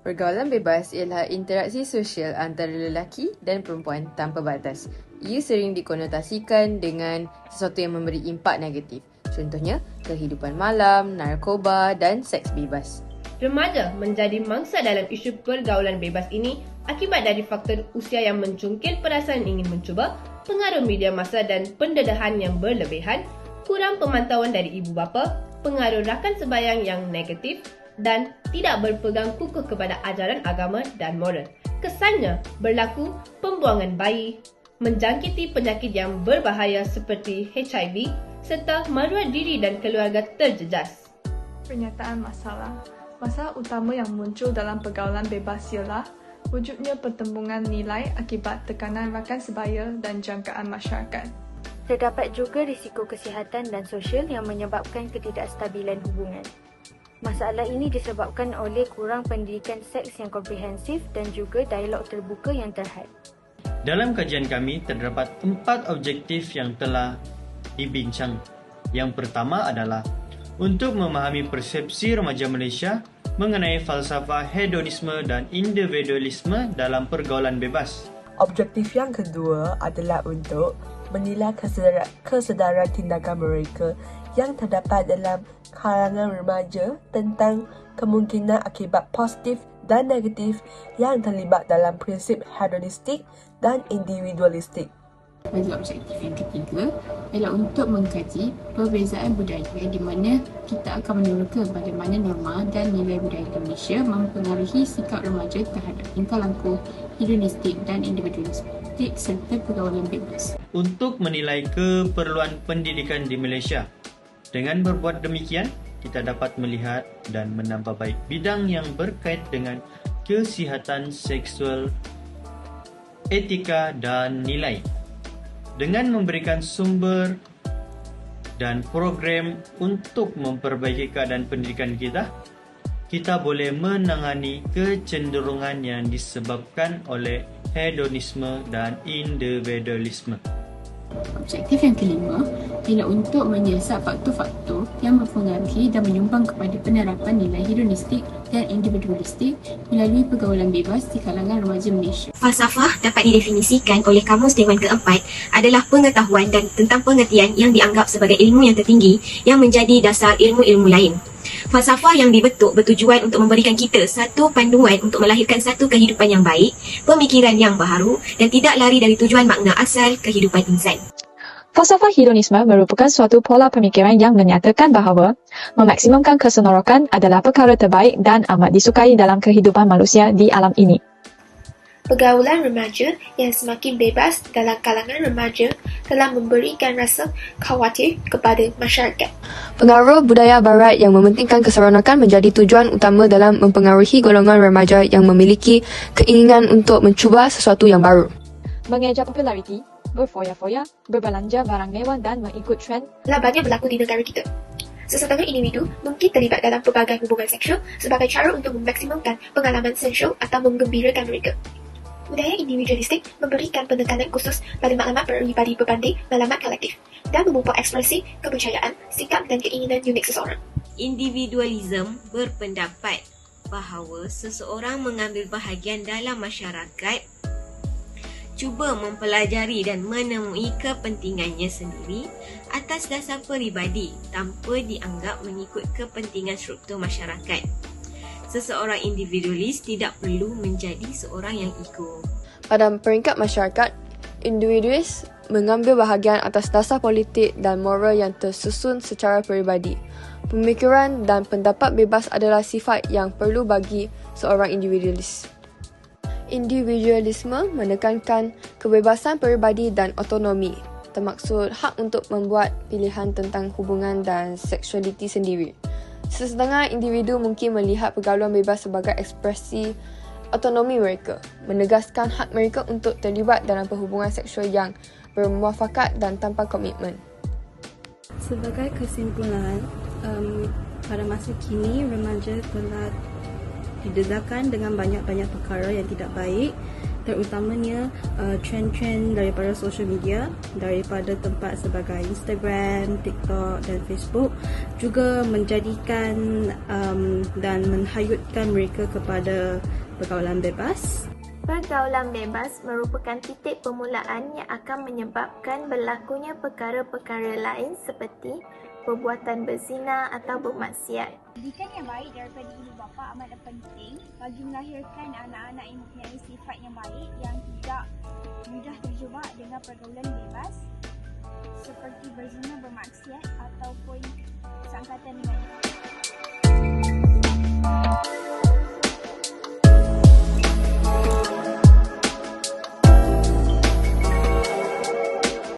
Pergaulan bebas ialah interaksi sosial antara lelaki dan perempuan tanpa batas. Ia sering dikonotasikan dengan sesuatu yang memberi impak negatif. Contohnya, kehidupan malam, narkoba dan seks bebas. Remaja menjadi mangsa dalam isu pergaulan bebas ini akibat dari faktor usia yang mencungkil perasaan ingin mencuba, pengaruh media massa dan pendedahan yang berlebihan, kurang pemantauan dari ibu bapa, pengaruh rakan sebayang yang negatif, dan tidak berpegang kukuh kepada ajaran agama dan moral. Kesannya berlaku pembuangan bayi, menjangkiti penyakit yang berbahaya seperti HIV, serta maruah diri dan keluarga terjejas. Pernyataan masalah. Masalah utama yang muncul dalam pergaulan bebas ialah wujudnya pertembungan nilai akibat tekanan rakan sebaya dan jangkaan masyarakat. Terdapat juga risiko kesihatan dan sosial yang menyebabkan ketidakstabilan hubungan. Masalah ini disebabkan oleh kurang pendidikan seks yang komprehensif dan juga dialog terbuka yang terhad. Dalam kajian kami, terdapat 4 objektif yang telah dibincang. Yang pertama adalah untuk memahami persepsi remaja Malaysia mengenai falsafah hedonisme dan individualisme dalam pergaulan bebas. Objektif yang kedua adalah untuk menilai kesedaran tindakan mereka yang terdapat dalam kalangan remaja tentang kemungkinan akibat positif dan negatif yang terlibat dalam prinsip hedonistik dan individualistik. Bagi objektif yang ketiga ialah untuk mengkaji perbezaan budaya di mana kita akan meneroka bagaimana norma dan nilai budaya Indonesia mempengaruhi sikap remaja terhadap tingkah laku hedonistik dan individualistik serta pergaulan bebas. Untuk menilai keperluan pendidikan di Malaysia. Dengan berbuat demikian, kita dapat melihat dan menambah baik bidang yang berkait dengan kesihatan seksual, etika dan nilai. Dengan memberikan sumber dan program untuk memperbaiki keadaan pendidikan kita boleh menangani kecenderungan yang disebabkan oleh hedonisme dan individualisme. Objektif yang kelima ialah untuk menyiasat faktor-faktor yang mempengaruhi dan menyumbang kepada penerapan nilai hedonistik dan individualistik melalui pergaulan bebas di kalangan remaja Malaysia. Falsafah dapat didefinisikan oleh Kamus Dewan keempat adalah pengetahuan dan tentang pengertian yang dianggap sebagai ilmu yang tertinggi yang menjadi dasar ilmu-ilmu lain. Falsafah yang dibentuk bertujuan untuk memberikan kita satu panduan untuk melahirkan satu kehidupan yang baik, pemikiran yang baharu dan tidak lari dari tujuan makna asal kehidupan insan. Falsafah hedonisme merupakan suatu pola pemikiran yang menyatakan bahawa memaksimumkan kesenorokan adalah perkara terbaik dan amat disukai dalam kehidupan manusia di alam ini. Pergaulan remaja yang semakin bebas dalam kalangan remaja telah memberikan rasa khawatir kepada masyarakat. Pengaruh budaya barat yang mementingkan keseronokan menjadi tujuan utama dalam mempengaruhi golongan remaja yang memiliki keinginan untuk mencuba sesuatu yang baru. Mengejar populariti, berfoya-foya, berbelanja barang mewah dan mengikut trend telah banyak berlaku di negara kita. Sesetengah individu mungkin terlibat dalam pelbagai hubungan seksual sebagai cara untuk memaksimumkan pengalaman sensual atau menggembirakan mereka. Budaya individualistik memberikan penekanan khusus pada maklumat peribadi berbanding maklumat kolektif dan memupuk ekspresi, kepercayaan, sikap dan keinginan unik seseorang. Individualism berpendapat bahawa seseorang mengambil bahagian dalam masyarakat, cuba mempelajari dan menemui kepentingannya sendiri atas dasar peribadi tanpa dianggap mengikut kepentingan struktur masyarakat. Seseorang individualis tidak perlu menjadi seorang yang ego. Pada peringkat masyarakat, individualis mengambil bahagian atas dasar politik dan moral yang tersusun secara peribadi. Pemikiran dan pendapat bebas adalah sifat yang perlu bagi seorang individualis. Individualisme menekankan kebebasan peribadi dan autonomi, termaksud hak untuk membuat pilihan tentang hubungan dan seksualiti sendiri. Sesetengah individu mungkin melihat pergaulan bebas sebagai ekspresi autonomi mereka, menegaskan hak mereka untuk terlibat dalam perhubungan seksual yang bermuafakat dan tanpa komitmen. Sebagai kesimpulan, pada masa kini remaja telah didedahkan dengan banyak-banyak perkara yang tidak baik terutamanya trend-trend daripada social media, daripada tempat sebagai Instagram, TikTok dan Facebook juga menjadikan dan menghayutkan mereka kepada pergaulan bebas. Pergaulan bebas merupakan titik permulaan yang akan menyebabkan berlakunya perkara-perkara lain seperti perbuatan berzina atau bermaksiat. Pendidikan yang baik daripada ibu bapa amat penting bagi melahirkan anak-anak yang mempunyai sifat yang baik yang tidak mudah terjebak dengan pergaulan bebas seperti berzina, bermaksiat ataupun sangkatan dengan